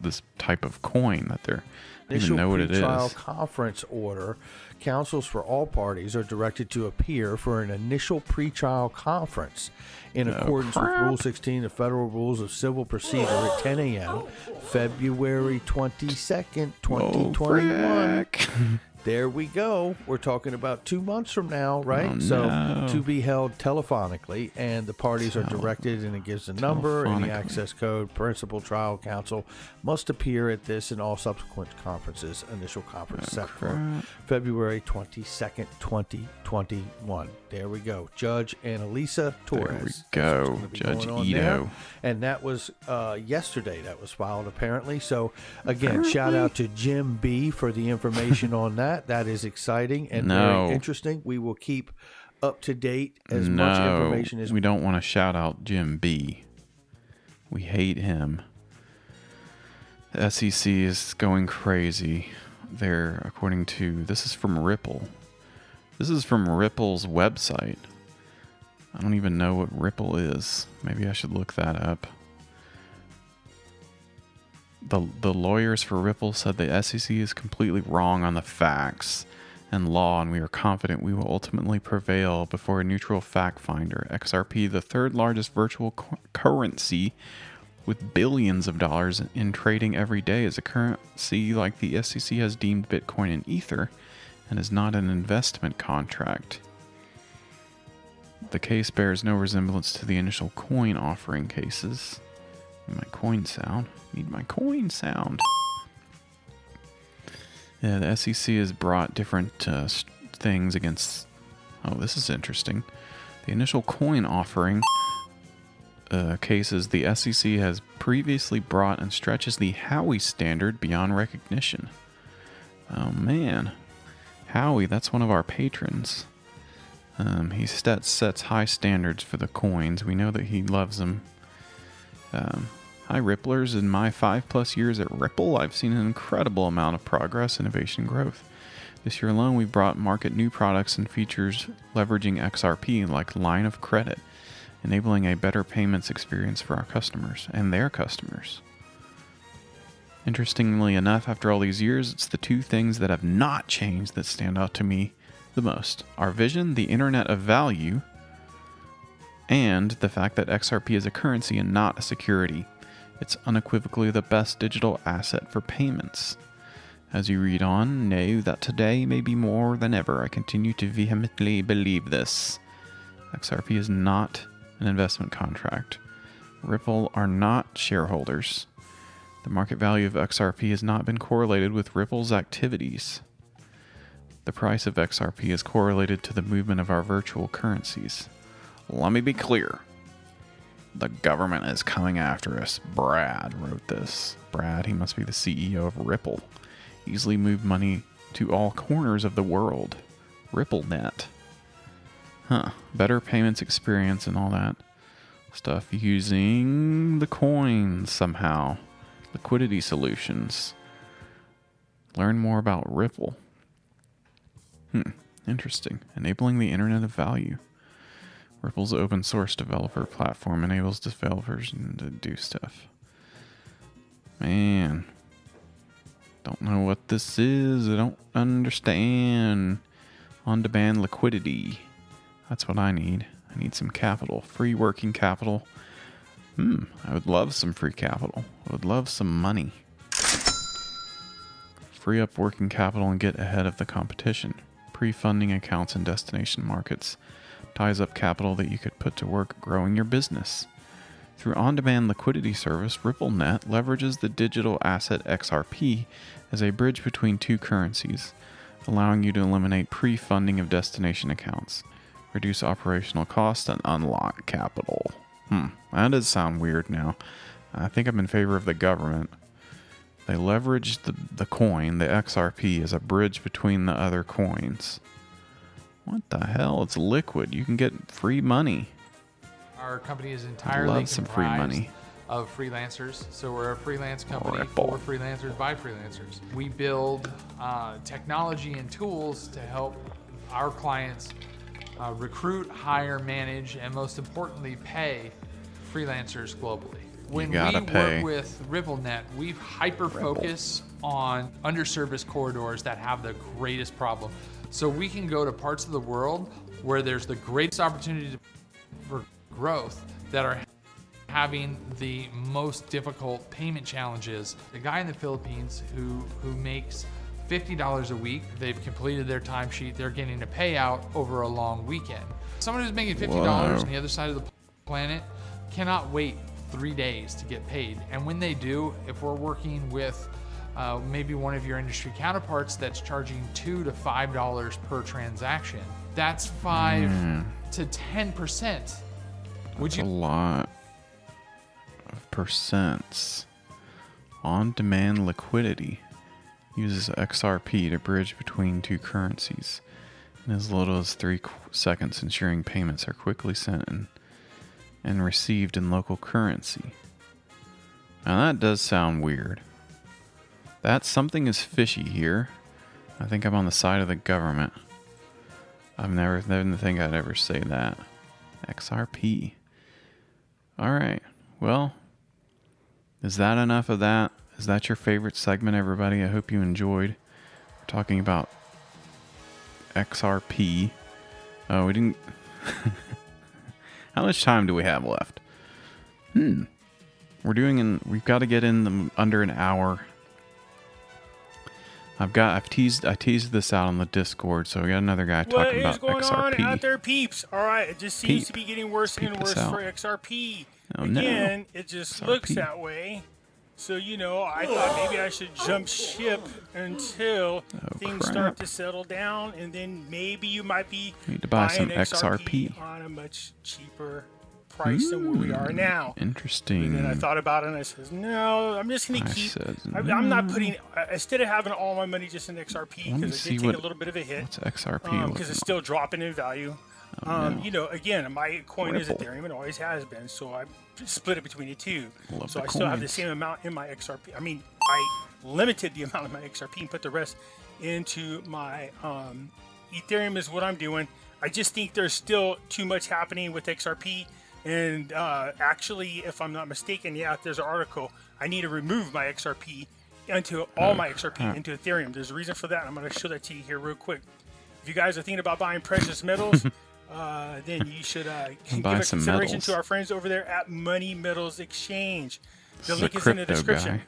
Speaker 1: this type of coin that they're. I don't even know what it
Speaker 16: Trial
Speaker 1: is.
Speaker 16: conference order. Counsels for all parties are directed to appear for an initial pretrial conference in accordance with Rule 16 of Federal Rules of Civil Procedure at 10 a.m. February 22nd, 2021. There we go. We're talking about 2 months from now, right?
Speaker 1: Oh,
Speaker 16: so
Speaker 1: no.
Speaker 16: to be held telephonically, and the parties are directed, and it gives a number and the access code. Principal trial counsel must appear at this and all subsequent conferences. Initial conference set for February 22nd, 2021. There we go. Judge Annalisa Torres.
Speaker 1: There we go. Judge Ito.
Speaker 16: And that was yesterday. That was filed, apparently. So, again, shout out to Jim B. for the information on that. That is exciting and very interesting. We will keep up to date as much information as
Speaker 1: we don't want to shout out Jim B. We hate him. The SEC is going crazy. They're, according to, this is from Ripple. This is from Ripple's website. I don't even know what Ripple is. Maybe I should look that up. The lawyers for Ripple said the SEC is completely wrong on the facts and law, and we are confident we will ultimately prevail before a neutral fact finder. XRP, the third largest virtual currency with billions of dollars in trading every day, is a currency like the SEC has deemed Bitcoin and Ether, and is not an investment contract. The case bears no resemblance to the initial coin offering cases. My coin sound. Need my coin sound. Yeah, the SEC has brought different things against. Oh, this is interesting. The initial coin offering cases the SEC has previously brought and stretches the Howey standard beyond recognition. Oh man, Howey, that's one of our patrons. He sets high standards for the coins. We know that he loves them. Hi Ripplers, in my 5+ years at Ripple, I've seen an incredible amount of progress, innovation, growth. This year alone, we've brought market new products and features leveraging XRP like line of credit, enabling a better payments experience for our customers and their customers. Interestingly enough, after all these years, it's the two things that have not changed that stand out to me the most. Our vision, the Internet of Value, and the fact that XRP is a currency and not a security. It's unequivocally the best digital asset for payments. As you read on, know that today, maybe more than ever, I continue to vehemently believe this. XRP is not an investment contract. Ripple are not shareholders. The market value of XRP has not been correlated with Ripple's activities. The price of XRP is correlated to the movement of our virtual currencies. Let me be clear. The government is coming after us. Brad wrote this. Brad, he must be the CEO of Ripple. Easily move money to all corners of the world. RippleNet. Huh. Better payments experience and all that stuff using the coins somehow. Liquidity solutions. Learn more about Ripple. Interesting. Enabling the Internet of Value. Ripple's open source developer platform enables developers to do stuff. Man. Don't know what this is. I don't understand. On-demand liquidity. That's what I need. I need some capital. Free working capital. I would love some free capital. I would love some money. Free up working capital and get ahead of the competition. Pre-funding accounts in destination markets ties up capital that you could put to work growing your business. Through on-demand liquidity service, RippleNet leverages the digital asset XRP as a bridge between two currencies, allowing you to eliminate pre-funding of destination accounts, reduce operational costs, and unlock capital. That does sound weird now. I think I'm in favor of the government. They leverage the coin, the XRP, as a bridge between the other coins. What the hell? It's liquid. You can get free money.
Speaker 18: Our company is entirely
Speaker 1: Love some free money.
Speaker 18: of freelancers. So we're a freelance company for freelancers by freelancers. We build technology and tools to help our clients recruit, hire, manage, and most importantly, pay freelancers globally. When we work with RippleNet, we hyper-focus on underserviced corridors that have the greatest problem. So we can go to parts of the world where there's the greatest opportunity for growth that are having the most difficult payment challenges. The guy in the Philippines who makes $50 a week, they've completed their timesheet, they're getting a payout over a long weekend. Someone who's making $50 on the other side of the planet cannot wait 3 days to get paid. And when they do, if we're working with maybe one of your industry counterparts that's charging $2 to $5 per transaction, that's 5 to 10%.
Speaker 1: That's a lot of percents. On-demand liquidity uses XRP to bridge between two currencies in as little as 3 seconds, ensuring payments are quickly sent and received in local currency. Now that does sound weird. That something is fishy here. I think I'm on the side of the government. Didn't think I'd ever say that. XRP. Alright, well, is that enough of that? Is that your favorite segment, everybody? I hope you enjoyed. We're talking about XRP. Oh, we didn't... How much time do we have left? We've got to get in under an hour. I teased this out on the Discord, so we got another guy talking about XRP.
Speaker 19: What is going on out there, peeps? All right, it just seems to be getting worse and worse for XRP. Again, it just looks that way. So, you know, I thought maybe I should jump ship until things start to settle down, and then maybe you might be
Speaker 1: need to buy some
Speaker 19: XRP on a much cheaper price than where we are now.
Speaker 1: Interesting.
Speaker 19: And then I thought about it, and I said, no, I'm just going to keep... I'm not putting... Instead of having all my money just in XRP, because it did take a little bit of a hit.
Speaker 1: What's XRP?
Speaker 19: Because it's still dropping in value. You know, again, my coin is Ethereum. It always has been, so I split it between the two. So I still have the same amount in my XRP. I mean, I limited the amount of my XRP and put the rest into my Ethereum is what I'm doing. I just think there's still too much happening with XRP. And actually, if I'm not mistaken, yeah, there's an article. I need to remove my XRP into all my XRP into Ethereum. There's a reason for that. I'm going to show that to you here real quick. If you guys are thinking about buying precious metals, then you should give a consideration to our friends over there at Money Metals Exchange. The link is in the description.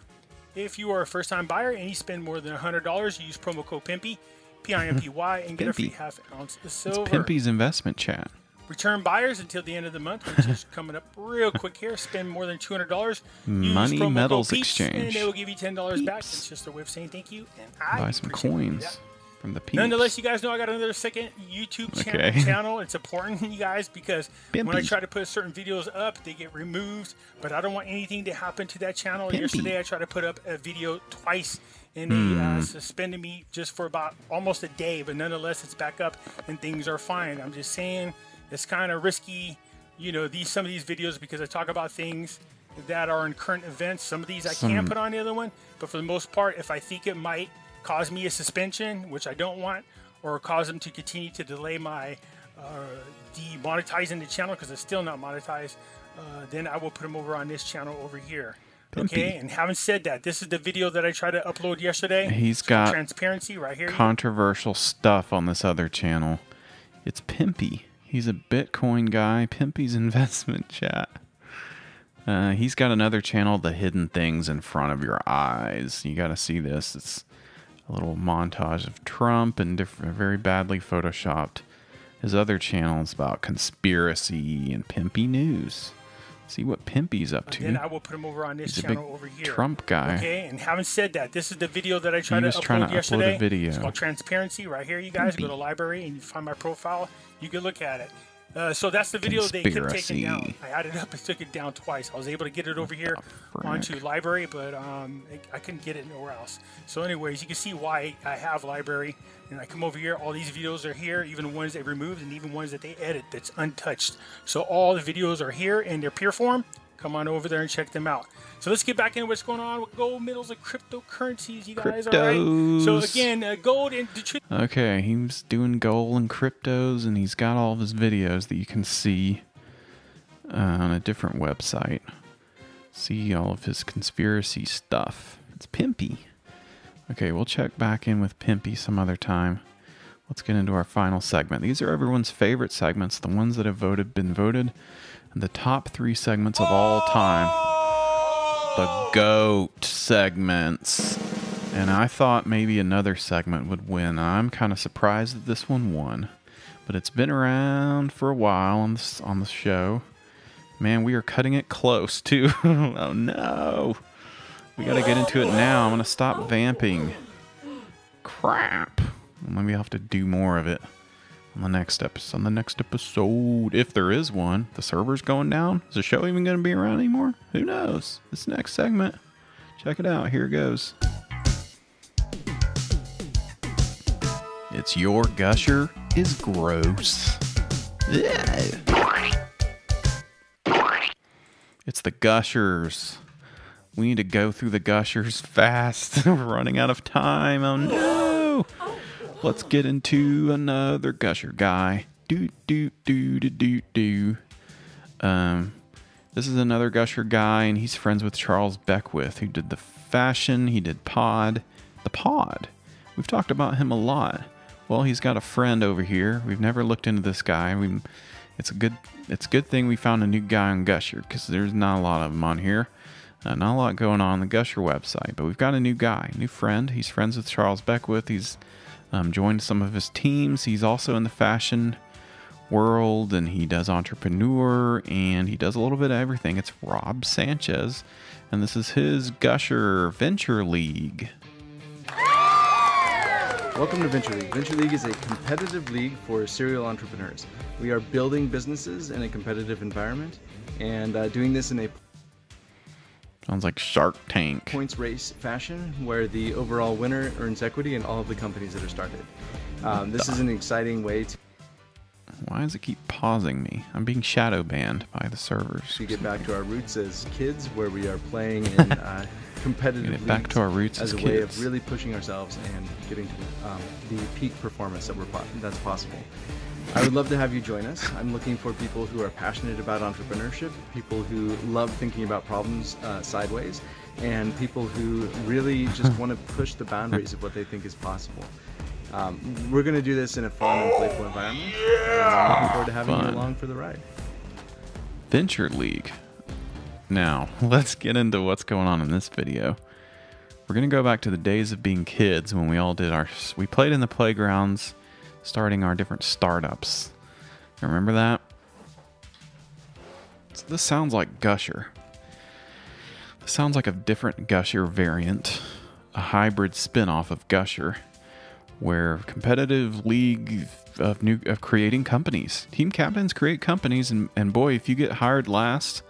Speaker 19: If you are a first-time buyer and you spend more than $100, you use promo code PIMPY, PIMPY, and get a free half ounce of silver.
Speaker 1: It's Pimpy's investment chat.
Speaker 19: Return buyers until the end of the month, which is coming up real quick here. Spend more than $200.
Speaker 1: Money Metals Exchange.
Speaker 19: And they will give you $10 back. It's just a way of saying thank you. And I
Speaker 1: buy some coins from the peeps.
Speaker 19: Nonetheless, you guys know I got another second YouTube channel. It's important, you guys, because when I try to put certain videos up, they get removed. But I don't want anything to happen to that channel. Yesterday, I tried to put up a video twice, and they suspended me just for about almost a day. But nonetheless, it's back up, and things are fine. I'm just saying it's kind of risky, you know, some of these videos, because I talk about things that are in current events. Some of these I can put on the other one, but for the most part, if I think it might cause me a suspension, which I don't want, or cause them to continue to delay my demonetizing the channel, because it's still not monetized, then I will put them over on this channel over here. Okay, and having said that, this is the video that I tried to upload yesterday.
Speaker 1: He's got
Speaker 19: transparency right here.
Speaker 1: Controversial stuff on this other channel. It's Pimpy. He's a Bitcoin guy. Pimpy's investment chat. He's got another channel, The Hidden Things in Front of Your Eyes. You got to see this. It's a little montage of Trump and different, very badly photoshopped. His other channel is about conspiracy and pimpy news. See what Pimpy's up to.
Speaker 19: Then I will put him over on this
Speaker 1: He's a
Speaker 19: channel
Speaker 1: big
Speaker 19: over here.
Speaker 1: Trump guy.
Speaker 19: Okay, and having said that, this is the video that I tried to
Speaker 1: was trying
Speaker 19: upload
Speaker 1: to
Speaker 19: yesterday.
Speaker 1: upload a video.
Speaker 19: It's called Transparency. Right here, you guys.
Speaker 1: Pimpy.
Speaker 19: Go to library and you find my profile. You can look at it. So that's the video they kept taking down. I added up and took it down twice. I was able to get it over here onto library, but I couldn't get it nowhere else. So anyways, you can see why I have library. And I come over here, all these videos are here, even ones they removed and even ones that they edit that's untouched. So all the videos are here in their peer form. Come on over there and check them out. So let's get back into what's going on with gold, metals, and cryptocurrencies, you guys. All right. So again, gold and
Speaker 1: Okay, he's doing gold and cryptos, and he's got all of his videos that you can see on a different website. See all of his conspiracy stuff. It's Pimpy. Okay, we'll check back in with Pimpy some other time. Let's get into our final segment. These are everyone's favorite segments, the ones that have been voted, and the top 3 segments of all time. The GOAT segments. And I thought maybe another segment would win. I'm kind of surprised that this one won. But it's been around for a while on the show. Man, we are cutting it close, too. Oh, no. We got to get into it now. I'm going to stop vamping. Crap. Maybe I'll have to do more of it on the next episode. If there is one. The server's going down. Is the show even going to be around anymore? Who knows? This next segment. Check it out. Here it goes. It's Your Gusher is Gross. It's the Gushers. We need to go through the Gushers fast. We're running out of time. Oh no! Let's get into another Gusher guy. This is another Gusher guy, and he's friends with Charles Beckwith, who did the fashion. He did the pod. We've talked about him a lot. Well, he's got a friend over here. We've never looked into this guy. It's a good thing we found a new guy on Gusher, because there's not a lot of them on here. Not a lot going on the Gusher website, but we've got a new guy, new friend. He's friends with Charles Beckwith. He's joined some of his teams. He's also in the fashion world, and he does entrepreneur, and he does a little bit of everything. It's Rob Sanchez, and this is his Gusher Venture League.
Speaker 20: Welcome to Venture League. Venture League is a competitive league for serial entrepreneurs. We are building businesses in a competitive environment, and doing this in a
Speaker 1: Sounds like Shark Tank.
Speaker 20: Points race fashion, where the overall winner earns equity in all of the companies that are started. This is an exciting way to...
Speaker 1: Why does it keep pausing me? I'm being shadow banned by the servers.
Speaker 20: To get back to our roots as kids, where we are playing in competitive leagues
Speaker 1: back to our roots
Speaker 20: as a
Speaker 1: kids.
Speaker 20: way of really pushing ourselves and getting to the peak performance that's possible. I would love to have you join us. I'm looking for people who are passionate about entrepreneurship, people who love thinking about problems sideways, and people who really just want to push the boundaries of what they think is possible. We're going to do this in a fun and playful environment. I'm looking forward to having you along for the ride.
Speaker 1: Venture League. Now, let's get into what's going on in this video. We're going to go back to the days of being kids when we played in the playgrounds, starting our different startups. Remember that? So this sounds like Gusher. This sounds like a different Gusher variant, a hybrid spin-off of Gusher, where competitive league of creating companies. Team captains create companies, and boy, if you get hired last,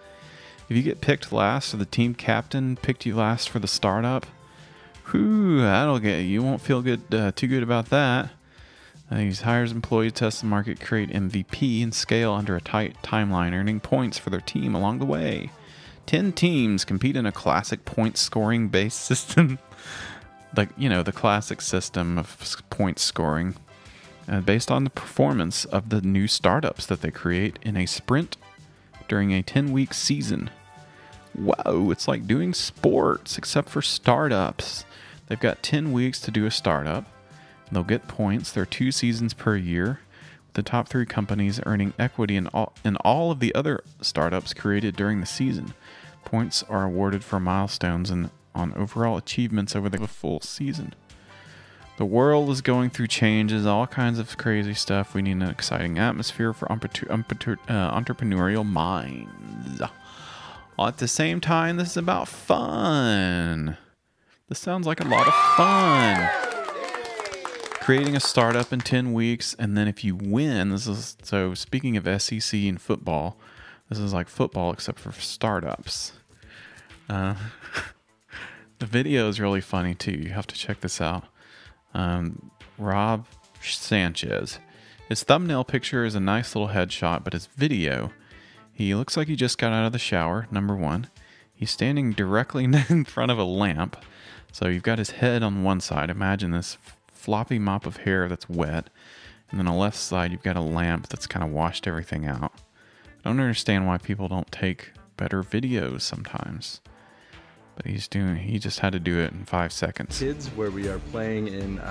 Speaker 1: if you get picked last, or the team captain picked you last for the startup, you won't feel good, too good about that. He hires employees, test the market, create MVP, and scale under a tight timeline, earning points for their team along the way. 10 teams compete in a classic point scoring based system. The classic system of point scoring, based on the performance of the new startups that they create in a sprint during a 10-week season. Whoa, it's like doing sports, except for startups. They've got 10 weeks to do a startup. They'll get points. There are 2 seasons per year, with the top 3 companies earning equity in all of the other startups created during the season. Points are awarded for milestones and on overall achievements over the full season. The world is going through changes, all kinds of crazy stuff. We need an exciting atmosphere for entrepreneurial minds. While at the same time, this is about fun. This sounds like a lot of fun. Creating a startup in 10 weeks, and then if you win, this is, so speaking of SEC and football, this is like football except for startups. The video is really funny too. You have to check this out. Rob Sanchez. His thumbnail picture is a nice little headshot, but his video, he looks like he just got out of the shower, number one. He's standing directly in front of a lamp. So you've got his head on one side. Imagine this floppy mop of hair that's wet. And then on the left side, you've got a lamp that's kind of washed everything out. I don't understand why people don't take better videos sometimes. But he just had to do it in 5 seconds.
Speaker 20: Kids, where we are playing in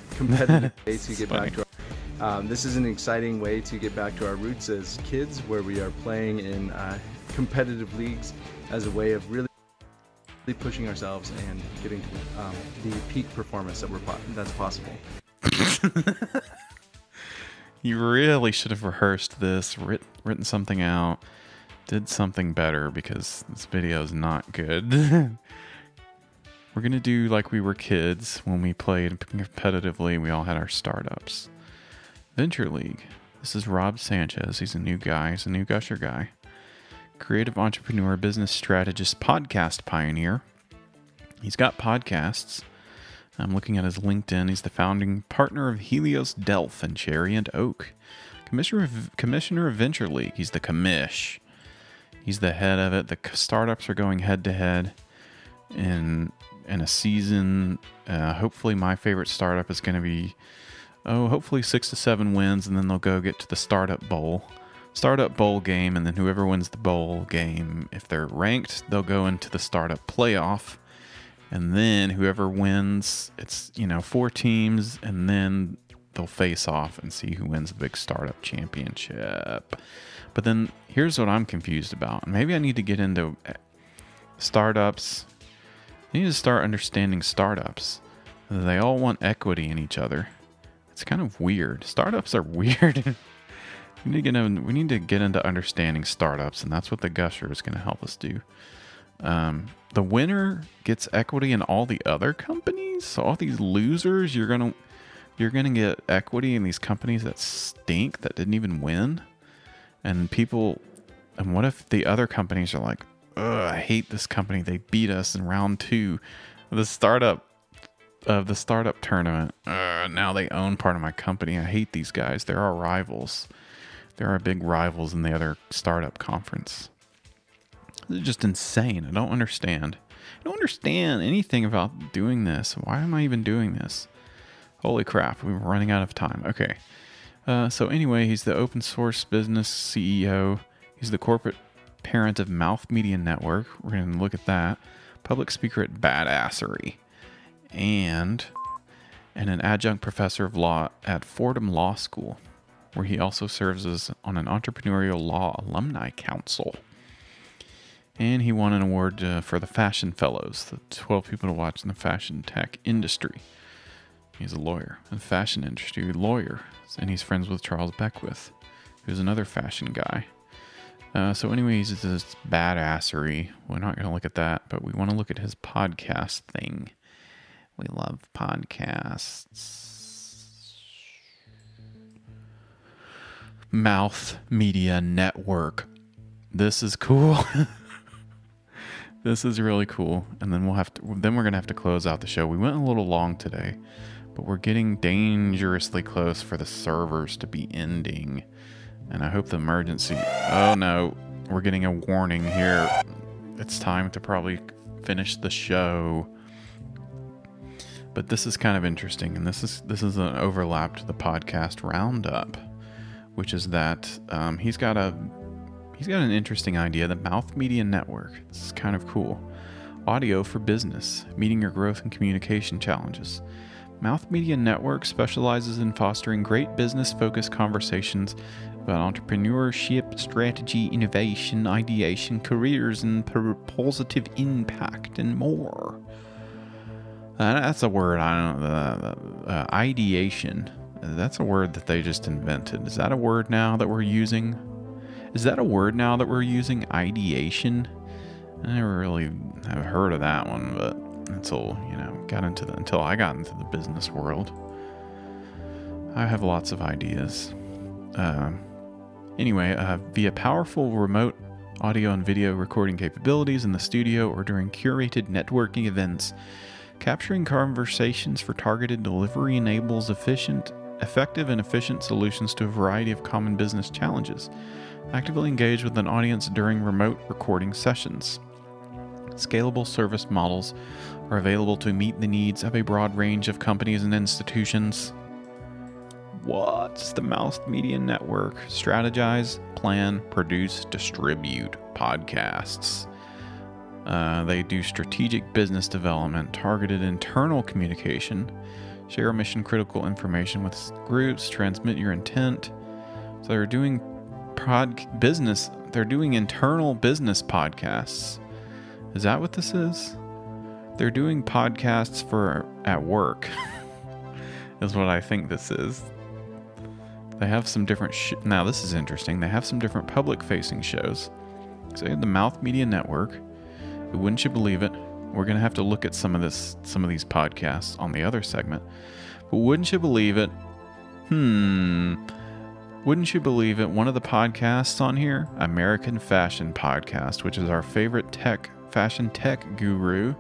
Speaker 20: competitive way to get back to our, this is an exciting way to get back to our roots as kids, where we are playing in competitive leagues as a way of really pushing ourselves and getting to the peak performance that's possible.
Speaker 1: You really should have rehearsed this, written something out, did something better, because this video is not good. We're going to do like we were kids when we played competitively. We all had our startups. Venture League. This is Rob Sanchez. He's a new guy. He's a new Gusher guy. Creative entrepreneur, business strategist, podcast pioneer. He's got podcasts. I'm looking at his LinkedIn. He's the founding partner of Helios Delph and Cherry and Oak. Commissioner of Venture League. He's the commish. He's the head of it. The startups are going head to head in a season. Hopefully my favorite startup is going to be, hopefully 6 to 7 wins, and then they'll go get to the startup bowl game, and then whoever wins the bowl game, if they're ranked, they'll go into the startup playoff, and then whoever wins, it's 4 teams, and then they'll face off and see who wins the big startup championship. But then here's what I'm confused about. Maybe I need to get into startups. I need to start understanding startups. They all want equity in each other. It's kind of weird. Startups are weird. We need to get into understanding startups, and that's what the Gusher is going to help us do. The winner gets equity in all the other companies. So all these losers, you're gonna get equity in these companies that stink, that didn't even win. And what if the other companies are like, ugh, I hate this company. They beat us in round 2 of the startup tournament. Now they own part of my company. I hate these guys. They're our rivals. They're our big rivals in the other startup conference. This is just insane. I don't understand. I don't understand anything about doing this. Why am I even doing this? Holy crap, we're running out of time. Okay. So anyway, he's the open source business CEO. He's the corporate parent of Mouth Media Network. We're going to look at that. Public speaker at Badassery. And an adjunct professor of law at Fordham Law School, where he also serves on an entrepreneurial law alumni council. And he won an award for the Fashion Fellows, the 12 people to watch in the fashion tech industry. He's a lawyer, a fashion industry lawyer, and he's friends with Charles Beckwith, who's another fashion guy. So anyways, it's this Badassery. We're not going to look at that, but we want to look at his podcast thing. We love podcasts. Mouth Media Network. This is cool. This is really cool. And then we're going to have to close out the show. We went a little long today, but we're getting dangerously close for the servers to be ending. And I hope the emergency... Oh no, we're getting a warning here. It's time to probably finish the show. But this is kind of interesting, and this is an overlap to the podcast roundup, which is that he's got an interesting idea, the Mouth Media Network. This is kind of cool. Audio for business, meeting your growth and communication challenges. Mouth Media Network specializes in fostering great business-focused conversations about entrepreneurship, strategy, innovation, ideation, careers, and positive impact, and more. That's a word. I don't know. Ideation. That's a word that they just invented. Is that a word now that we're using? Is that a word now that we're using? Ideation? I never really have heard of that one, but until, you know, until I got into the business world. I have lots of ideas. Anyway, via powerful remote audio and video recording capabilities in the studio or during curated networking events, capturing conversations for targeted delivery enables effective and efficient solutions to a variety of common business challenges. Actively engage with an audience during remote recording sessions. Scalable service models are available to meet the needs of a broad range of companies and institutions. What's the Mouth Media Network? Strategize, plan, produce, distribute podcasts. They do strategic business development, targeted internal communication, share mission-critical information with groups, transmit your intent. So they're doing internal business podcasts. Is that what this is? They're doing podcasts for at work. Is what I think this is. They have some different now this is interesting. They have some different public-facing shows. So they have the Mouth Media Network. Wouldn't you believe it? We're going to have to look at some of these podcasts on the other segment. But wouldn't you believe it? Wouldn't you believe it? One of the podcasts on here, American Fashion Podcast, which is our favorite fashion tech guru,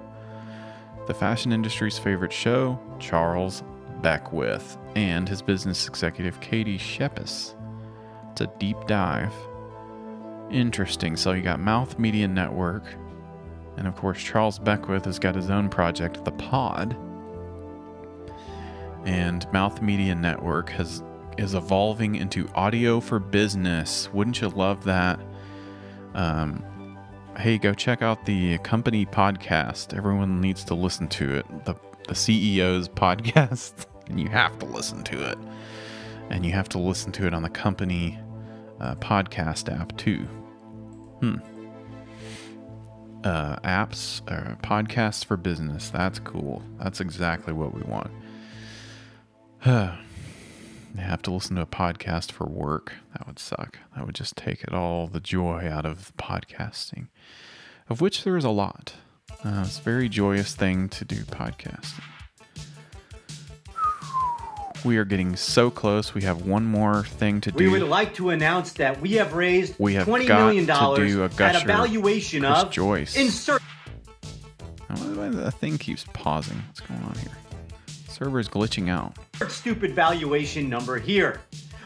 Speaker 1: the fashion industry's favorite show, Charles Beckwith, and his business executive, Katie Shepis. It's a deep dive. Interesting. So you got Mouth Media Network, and of course Charles Beckwith has got his own project, The Pod. And Mouth Media Network is evolving into audio for business. Wouldn't you love that? Hey, go check out the company podcast. Everyone needs to listen to it. The CEO's podcast. And you have to listen to it. And you have to listen to it on the company podcast app too. Podcasts for business. That's cool. That's exactly what we want. You have to listen to a podcast for work. That would suck. That would just take all the joy out of podcasting, of which there is a lot. It's a very joyous thing to do podcasting. We are getting so close. We have one more thing to do.
Speaker 21: We would like to announce that we have raised $20
Speaker 1: got
Speaker 21: million
Speaker 1: to do a
Speaker 21: at a valuation
Speaker 1: Chris
Speaker 21: of
Speaker 1: Joyce.
Speaker 21: insert.
Speaker 1: The thing keeps pausing. What's going on here? Server's glitching out.
Speaker 21: Stupid valuation number here.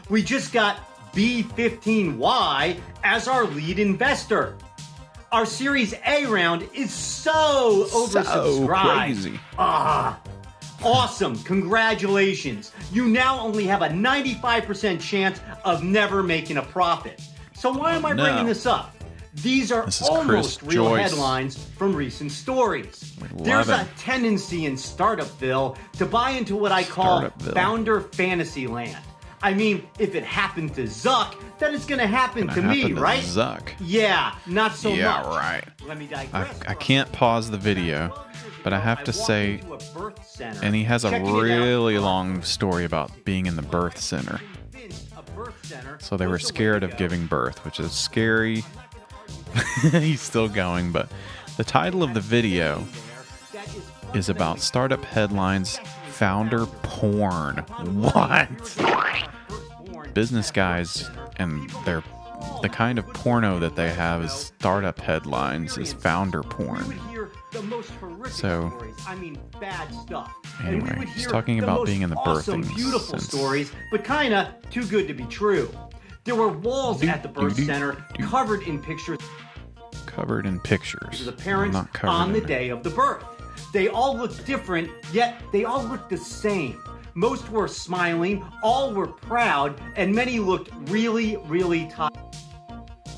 Speaker 21: We just got B15Y as our lead investor. Our Series A round is so oversubscribed.
Speaker 1: Crazy.
Speaker 21: Awesome. Congratulations. You now only have a 95% chance of never making a profit. So why am I bringing this up? These are almost real headlines from recent stories. There's a tendency in Startupville to buy into what I call founder fantasy land. I mean, if it happened to Zuck, then it's going to happen to me, right?
Speaker 1: Zuck.
Speaker 21: Yeah, not so much.
Speaker 1: Yeah, right.
Speaker 21: Let me digress.
Speaker 1: I can't pause the video, but I have to say, and he has a really long story about being in the birth center. So they were scared of giving birth, which is scary. He's still going, but the title of the video is about startup headlines, founder porn. What? Business guys and the kind of porno that they have is startup headlines, is founder porn. So anyway, he's talking about being in the birthing
Speaker 21: beautiful stories, but kinda too good to be true. There were walls at the birth center covered in pictures.
Speaker 1: Covered in pictures.
Speaker 21: Of the parents on the day of the birth. They all looked different, yet they all looked the same. Most were smiling, all were proud, and many looked really, really tired.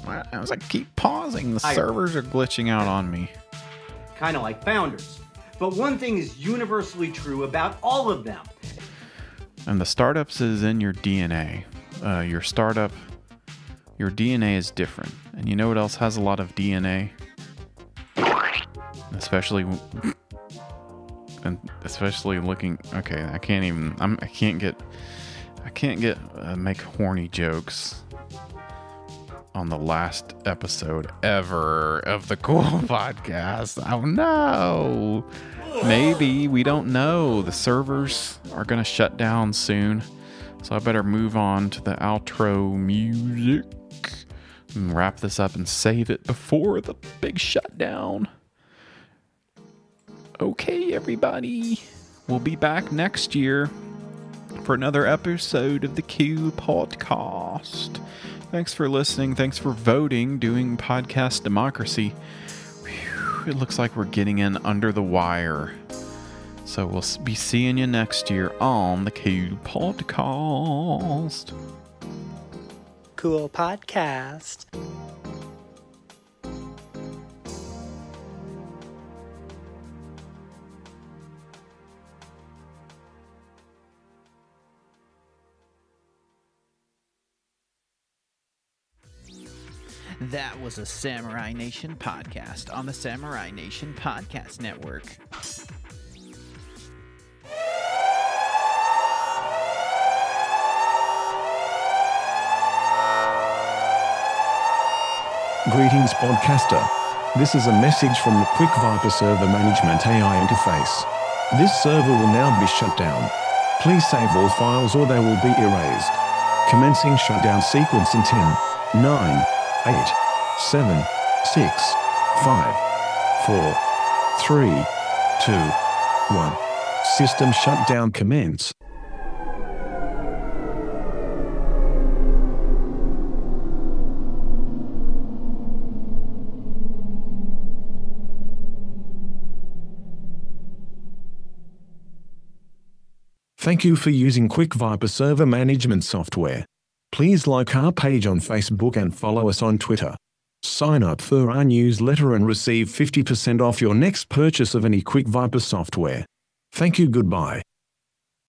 Speaker 1: I was like, keep pausing. The servers are glitching out on me.
Speaker 21: Kind of like founders. But one thing is universally true about all of them.
Speaker 1: And the startups is in your DNA. Your startup, your DNA is different. And you know what else has a lot of DNA? Especially and especially looking. Okay, I can't make horny jokes on the last episode ever of the Cool Podcast. Oh no. Maybe, we don't know. The servers are gonna shut down soon, so I better move on to the outro music and wrap this up and save it before the big shutdown. Okay, everybody, we'll be back next year for another episode of the Q Podcast. Thanks for listening. Thanks for voting, doing podcast democracy. Whew, it looks like we're getting in under the wire. So we'll be seeing you next year on the Q Podcast.
Speaker 14: Cool Podcast.
Speaker 2: That was a Samurai Nation podcast on the Samurai Nation Podcast Network.
Speaker 22: Greetings, podcaster. This is a message from the Quick Viper Server Management AI interface. This server will now be shut down. Please save all files or they will be erased. Commencing shutdown sequence in 10, 9, 8, 7, 6, 5, 4, 3, 2, 1. System shutdown commence. Thank you for using Quick Viper Server Management software. Please like our page on Facebook and follow us on Twitter. Sign up for our newsletter and receive 50% off your next purchase of any Quick Viper software. Thank you. Goodbye.